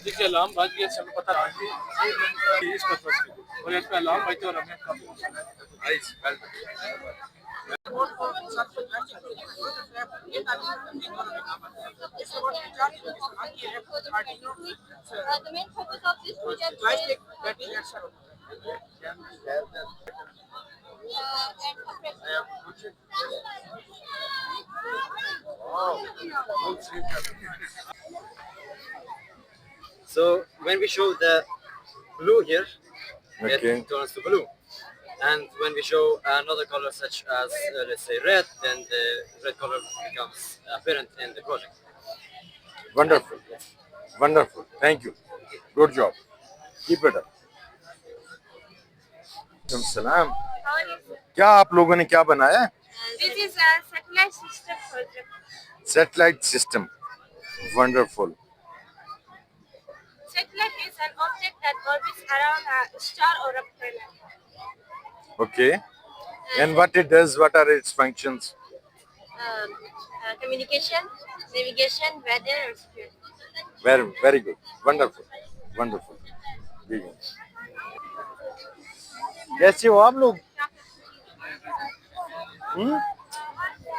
देखिए अलार्म बज गया, सब पता नहीं इस पर्पस से और एक अलार्म बजते और हमें ice The main purpose of this project is So when we show the blue here, Okay. it turns to blue. And when we show another color such as, let's say, red, then the red color becomes apparent in the project. Wonderful. Wonderful. Thank you. Good job. Keep it up. सलाम। क्या आप लोगों ने क्या बनाया? this is a satellite system project. Satellite system. Wonderful. Satellite is an object that orbits around a star or a planet. Okay. And what it does? What are its functions? Communication, navigation, weather, and security. Very good. Wonderful. Wonderful. कैसे हो आप लोग?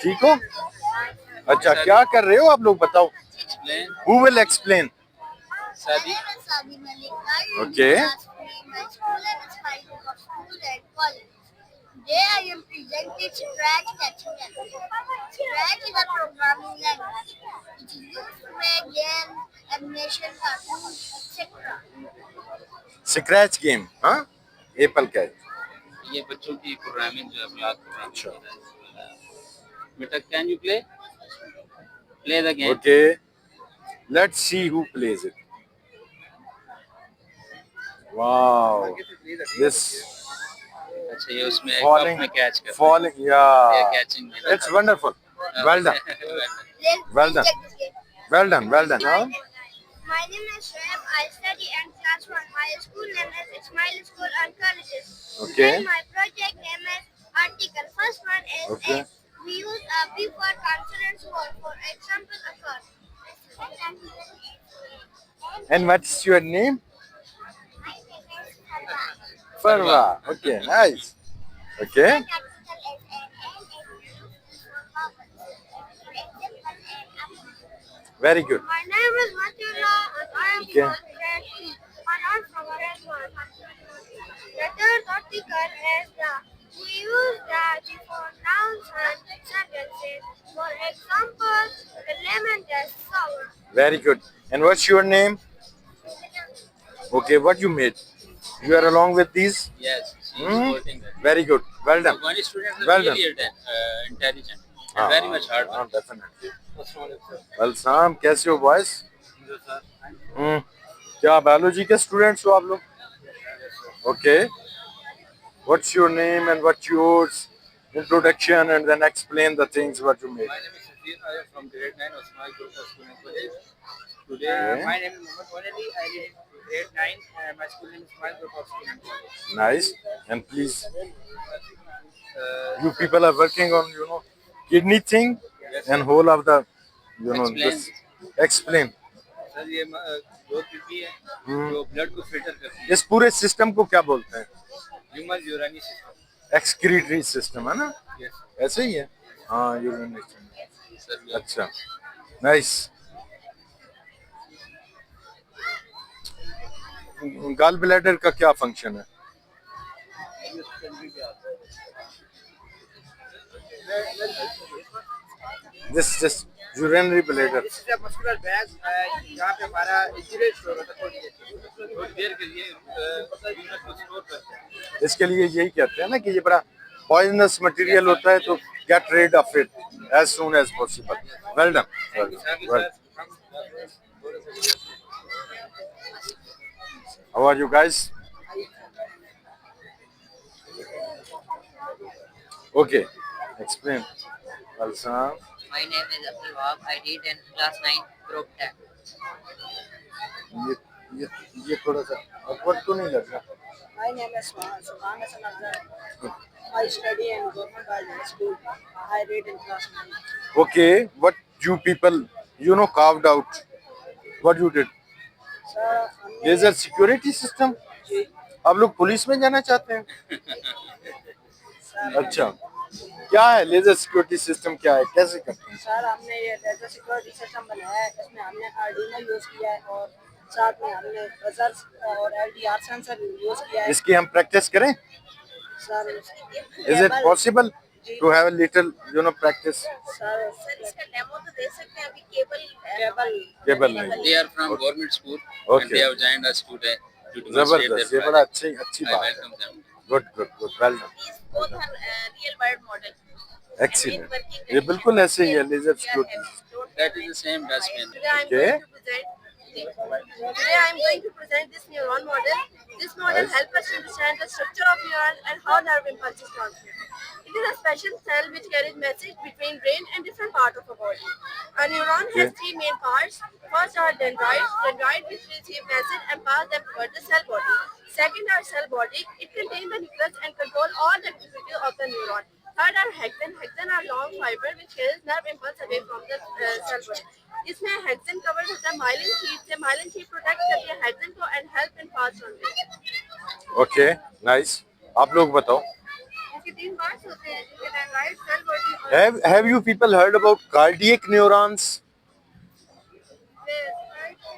ठीक हो? अच्छा, क्या कर रहे हो आप लोग बताओ? Who will explain? शादी Sadi Malik. Okay. My school name is Faisal of School and College. Today I am presenting Scratch HTML. Scratch is a programming language. It is used to make games, animation, cartoons, etc. Scratch game, हाँ? Apple Catch. ये बच्चों की programming जो है block programming बेटा can you play the game Okay. Let's see who plays it. Wow. This अच्छा ये उसमें एक falling, में कैच कर falling. ये Yeah. Catching It's wonderful. Well done. Well done. Well done. Well done. Huh? My name is Shoaib. I study in class 1. My school name is Ismail School and Colleges. Okay. Today my project name is Article. First one is Okay. A. We use a P for consonants for example occur. And what's your name? Farwa. Okay. Nice. Okay. Very good. My name is Matula and I am Okay. from grade 2 and I'm from grade 1. The third article is the. We use that for nouns and sentences. For example, the lemon is sour. Very good. And what's your name? Okay. What you made? You are along with these? Yes, she Hmm? is working there. Very good. Well done. One student is Well really intelligent and very much hard work. Definitely. Well, Sam, कैसे हो boys? क्या biology के students हो आप लोग? Okay. What's your name and what's yours? Introduction and then explain the things what you made. My name is Sudhir. I am from grade 9 of Small Group of Student College. Today, my name is Mohammed Wanali. I live in grade 9 and my school name is Small Group of Student College. Nice. And please, you people are working on, kidney thing and whole of the, Explain. this. Explain. Sir ये दो PP है जो blood को filter करती है इस पूरे system को क्या बोलते हैं? ह्यूमन यूरानी सिस्टम एक्सक्रीटरी सिस्टम है ना? यस ऐसे ही है? हाँ, यूरिनरी सर अच्छा, नाइस। गॉल ब्लैडर का क्या फंक्शन है? This urinary bladder. This is a muscular bag जहाँ पे हमारा इंजीनियर स्टोर होता है थोड़ी देर के लिए यूनिट को स्टोर करते हैं। इसके लिए यही कहते हैं ना कि ये बड़ा पॉइजनस मटेरियल होता है, तो get rid of it as soon as possible. Well done. How are you guys? Okay, explain. Balsam. My name is Abdul Wahab. I read in class 9, group 10. ये थोड़ा सा awkward तो नहीं लग रहा? My name is Subhan Hassan Afzal. I study in Government High School. I read in class 9. Okay, what you people You know, carved out. What you did? Sir हमने laser security system. जी आप लोग police में जाना चाहते हैं? Sir अच्छा. क्या है लेजर सिक्योरिटी सिस्टम? क्या है? कैसे करते हैं? सर हमने ये लेजर सिक्योरिटी सिस्टम बनाया है। इसमें हमने आर्डिनो यूज़ किया है और साथ में हमने बजर्स और LDR सेंसर यूज़ किया है। इसकी हम प्रैक्टिस करें? Sir Is it possible to have a little, practice? Sir इसका डेमो तो दे सकते हैं अभी केबल केबल नहीं. They are from government school Okay. and they have joined us today to demonstrate their जबरदस्त. ये बड़ा project. अच्छी I बात है. welcome them. Good. Well done. both are real world model. Excellent. ये बिल्कुल ऐसे ही है laser security. That is the same dustbin. Today Okay. I'm going to present this neuron model. This model Nice. helps us to understand the structure of neuron and how nerve impulses transmit. It is a special cell which carries message between brain and different parts of the body. A neuron has Okay. three main parts. First are dendrites, which receive message and pass them toward the cell body. Second are cell body. It contains the nucleus and control all the activity of the neuron. Third are hexen. Hexen are long fiber which carries nerve impulse away from the cell body. इसमें hexane cover होता है myelin sheath से. Myelin sheath protect करती है hexane को and help in fast transmission. Okay. Nice. आप लोग बताओ. इसके तीन पार्ट्स होते हैं जिसके डेंड्राइट, सेल बॉडी और Have you people heard about cardiac neurons?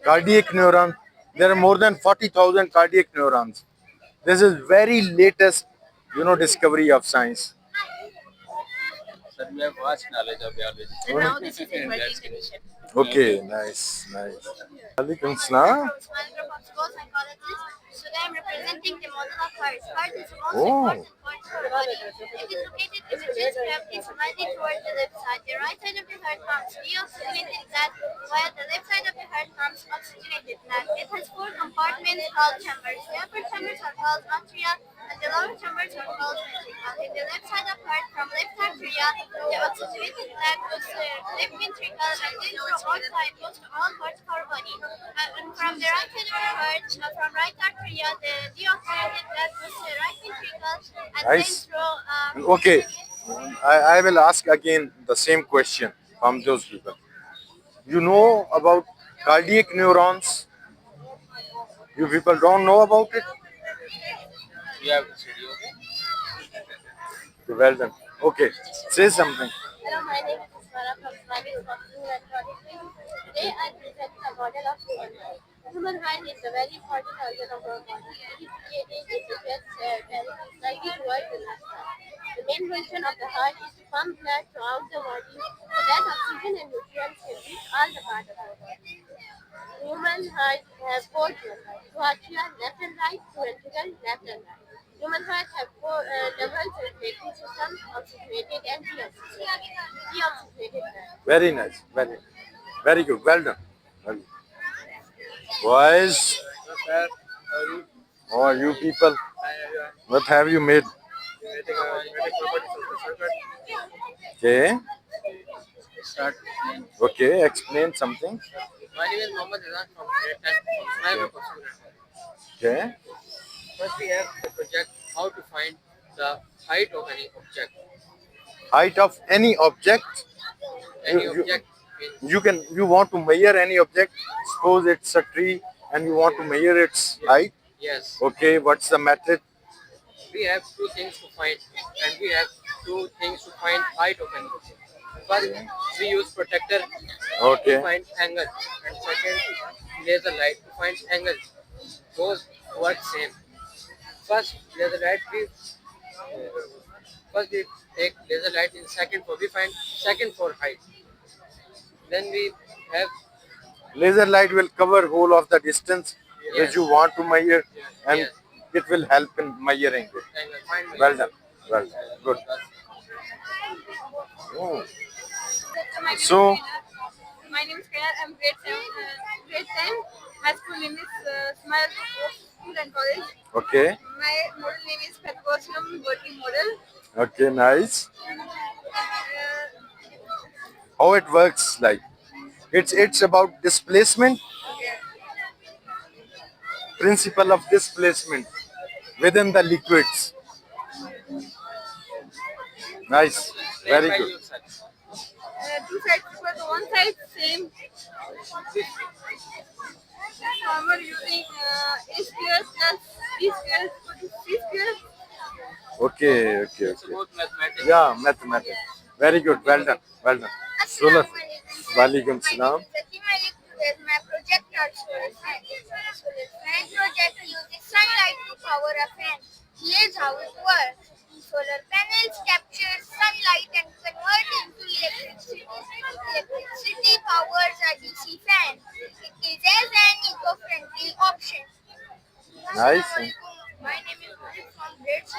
Cardiac neuron. There are more than 40,000 cardiac neurons. This is very latest, discovery of science. Sir, we have vast knowledge of biology. and now this is in And working that's condition. Okay. Nice. Alaikum salam. From small group of school psychologists. Today I'm representing the model of heart. Heart is the most Oh. important point for the body. It is located in the chest cavity slightly towards the left side. The right side of the heart pumps deoxygenated blood, while the left side of the heart pumps oxygenated blood. It has four compartments called chambers. The upper chambers are called atria, and the lower chambers are called ventricle. In the left side of heart, from left atria, the oxygenated blood goes to left ventricle, and then from outside goes to all parts of our body. And from the right side of the heart, from right atria, the deoxygenated blood goes to the right ventricle, and Nice. then through Okay. I will ask again the same question from those people. You know about cardiac neurons? You people don't know about it? We have to study, okay? Well done. Okay. Say something. Hello, my name is Ismara from Private Hospital and Productivity. Today I present the model of human heart. Human heart is a very important organ of our body. It is created in the chest cavity slightly towards the left side. The main function of the heart is to pump blood throughout the body so that oxygen and nutrients can reach all the parts of our body. Human heart has four chambers: two atria, left and right, two ventricles, left and right. Human heart have four double circulatory system, oxygenated and deoxygenated blood. Very nice. Very good. Well done. Boys, Sir, oh, you people, what have you made? genetic properties of the circuit. Okay. Start. Okay. Explain something. My name is Mohammed Rizan from grade 10 from Smile Group of Students. Okay. First, we have the project how to find the height of any object. Height of any object. Any You- object means You want to measure any object. Suppose it's a tree and you want to measure its height. yes. Okay. What's the method? We have two things to find, and we have two things to find height of any object. First, we use protector Okay. to find angle, and second, laser light to find angle. Both work same. First, laser light first we take laser light in second for we find second for height. Then we have Laser light will cover whole of the distance which Yes. you want to measure, and Yes. it will help in measuring it. angle. Find Well done. Good. Oh. So, My name is Kaya. I'm grade 10. My school name is Smile School and College. okay. My model name is Pathogosium working model. Okay, nice. How it works like? It's about displacement. Principle of displacement within the liquids. Nice. Very by good. yourself. Two sides equal to one side same. Former using A square plus B square equal to C square. Okay, okay, It's okay. about mathematics. Yeah, mathematics. Very good. Well done. Well done. Solar. Walaikum salam. My projector solar fan. Fan projector uses sunlight to power a fan. Here's how it works. Solar panels capture sunlight and convert it into electricity. Electricity powers a DC fan. It is as an eco-friendly option. Nice. My name is Mohit from grade 6.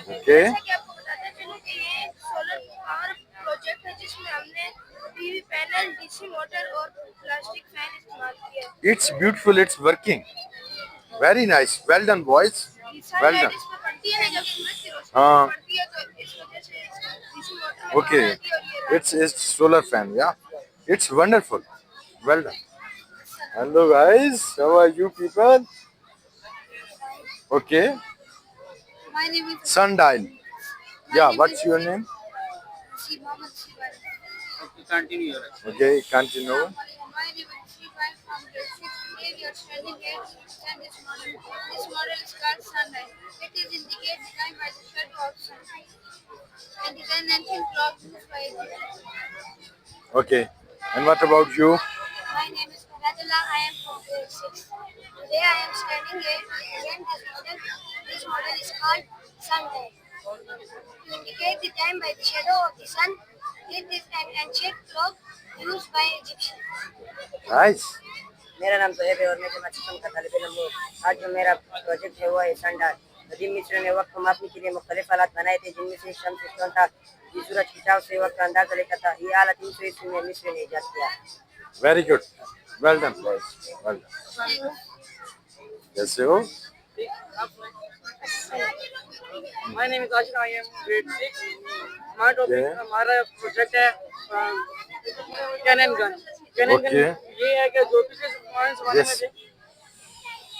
Okay. जैसा कि आपको बताते चलूं कि ये solar power project है जिसमें हमने पीवी पैनल, डीसी मोटर और प्लास्टिक फैन इस्तेमाल किया है। It's beautiful. It's working. Very nice. Well done, boys. Well sunlight done. इस पर पड़ती है जब सूरज की रोशनी हाँ. पड़ती है तो इस वजह से डीसी मोटर में Okay. पावर आती है और ये It's solar fan. Yeah. It's wonderful. Well done. Hello, guys. How are you people? Okay. My name is Sundial. Yeah. What's your name? Mohammed Shivan. Okay, continue your answer. Okay. Continue. My name is Shivan from grade 6. Here we are standing here and this model. This model is called Sunlight. It is indicated designed by the shadow of sun. And design and think clock used by it. Okay. And what about you? My name is Faradullah. I am from grade 6. Today I am standing here again this model. This model is called Sunlight. To indicate the time by the shadow of the sun, it is an ancient clock used by Egyptians. Nice. मेरा नाम सोहेब है और मैं जमा system का तालिब इल्म हूँ। आज जो मेरा प्रोजेक्ट है वो है सनडाल। कदीम मिस्र ने वक्त को मापने के लिए मुख्तलिफ आलात बनाए थे जिनमें से शम्स स्टोन था ये सूरज खिंचाव से वक्त का अंदाजा लेता था। ये आला 300 ईस्वी में मिस्र ने ईजाद किया। Very good. Well done, boys. Well done. कैसे हो? My name is Ashna. I am grade 6. हमारा टॉपिक Okay. हमारा प्रोजेक्ट है cannon gun. Cannon gun Okay. ये है कि जो पिछले Yes.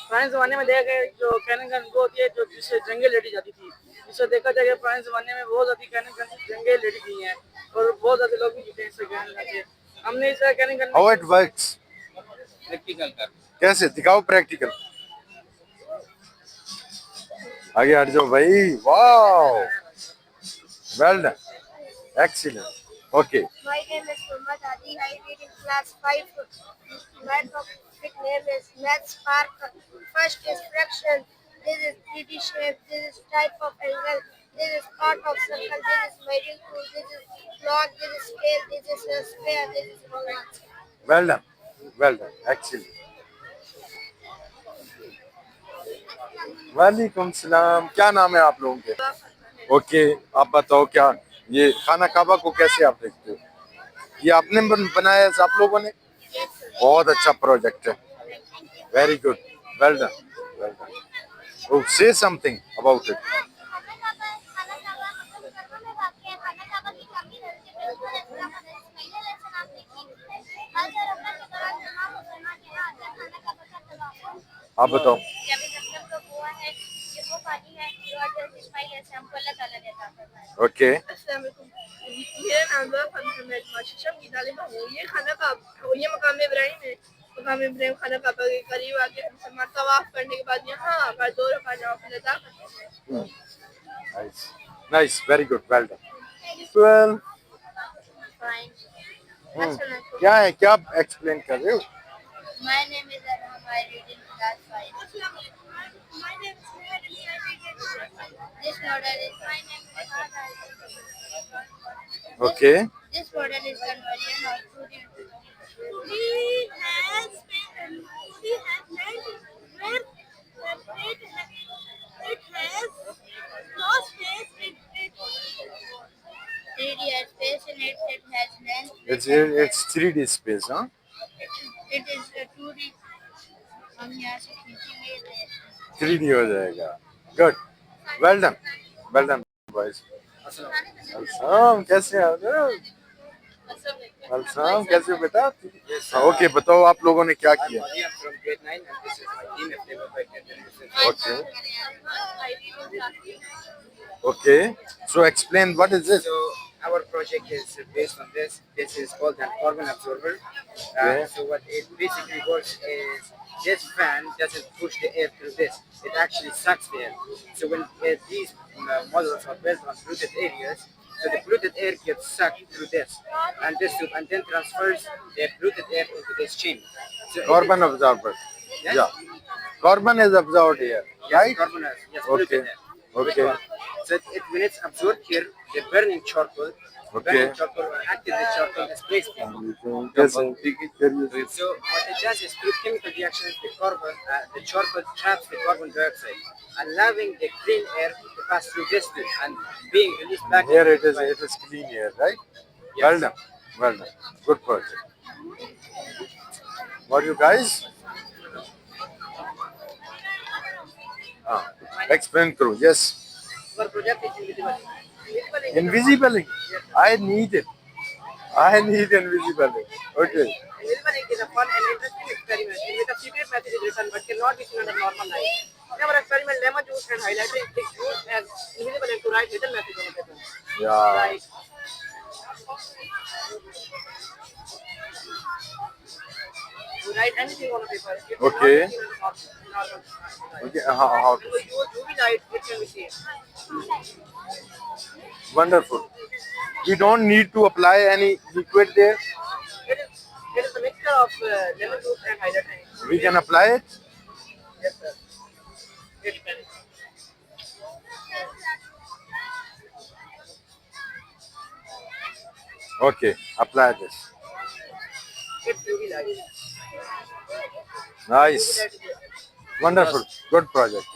पुराने जमाने में देखा गया जो कैनन गन वो होती है जो जिससे जंगें लड़ी जाती थी। जिससे देखा जाए कि पुराने जमाने में बहुत ज्यादा कैनन गन से जंगें लड़ी गई हैं और बहुत ज्यादा लोग भी जीते हैं इससे कैनन गन से। हमने इस cannon gun How it works? Practical कर. कैसे? दिखाओ प्रैक्टिकल। आगे हट जाओ भाई। Wow. Well done. Excellent. Okay. My name is Muhammad Adi. I read in class 5. My topic name is Math Spark. First is fraction. This is 3D shape. This is type of angle. This is part of circle. This is measuring tool. This is log. This is scale. This is a square. This is roller. Well done. Well done. Excellent. वालेकुम सलाम। क्या नाम है आप लोगों के? Okay, आप बताओ क्या ये खाना काबा को कैसे आप देखते हो? ये आपने बनाया है आप लोगों ने? बहुत अच्छा प्रोजेक्ट है। Very good. Well done. Well done. Oh, say something about it. आप बताओ। ओके। मेरा नाम माशिशम की तालिब हूँ। ये खाना का ये मकाम इब्राहिम है। मकाम इब्राहिम खाना काबा के करीब आके मुसलमान तवाफ करने के बाद यहाँ आकर 2 रकात नवाफिल अदा करते हैं। Nice. Nice. Very good. Well done. Well. क्या है? क्या एक्सप्लेन कर रहे हो? My name is Arham. I read in class 5. My name is Muhammad Ali. I read in class 5. This model is my name is Okay. This model is conversion of 2D into 3D. He has land where it has no space. 3D has space in it. It has length. It's 3D space, huh? It is a 2D. हम यहाँ से खींचेंगे 3D हो जाएगा। Good. Well done. Well done, boys. अलसलाम, कैसे हैं आप? अलसलाम, कैसे हो बेटा? ओके, बताओ आप लोगों ने क्या किया? I am from grade 9 and this is my team FTM by Okay. Okay. So explain what is this? So our project is based on this. This is called an carbon absorber. Yeah. So what it basically works is this fan doesn't push the air through this. It actually sucks the air. So when these models are built on polluted areas, so the polluted air gets sucked through this and this tube and then transfers the polluted air into this chamber. So Carbon absorber. Yes? Yeah. Carbon is absorbed here, Yes, right? carbon yes, Okay. polluted air. Okay. So when it's absorbed here, the burning charcoal, Okay. burning charcoal or active charcoal displays people. Yes. So what it does is through chemical reactions, the charcoal traps the carbon dioxide, allowing the clean air to pass through this tube and being released back. Here into it the is clean here, right? Yes. Well done. Well done. Good project. What you guys? Explain through. Yes. Our project is invisible. Invisible ink. I need it. I need invisible ink. Okay. Invisible ink is a fun and interesting experiment in which a secret message is written but cannot be seen under normal light. In our experiment, lemon juice and highlighter ink is used as invisible ink to write hidden message on the paper. Yeah. Like you write anything on a paper. It cannot Okay. be seen under normal light. Okay. How? When we use UV light, it can be seen. Wonderful. We don't need to apply any liquid there. It is a mixture of lemon juice and highlighter ink. We can apply it. Yes, sir. It can. Okay. Apply this. It's UV light. Nice. Wonderful. Good project.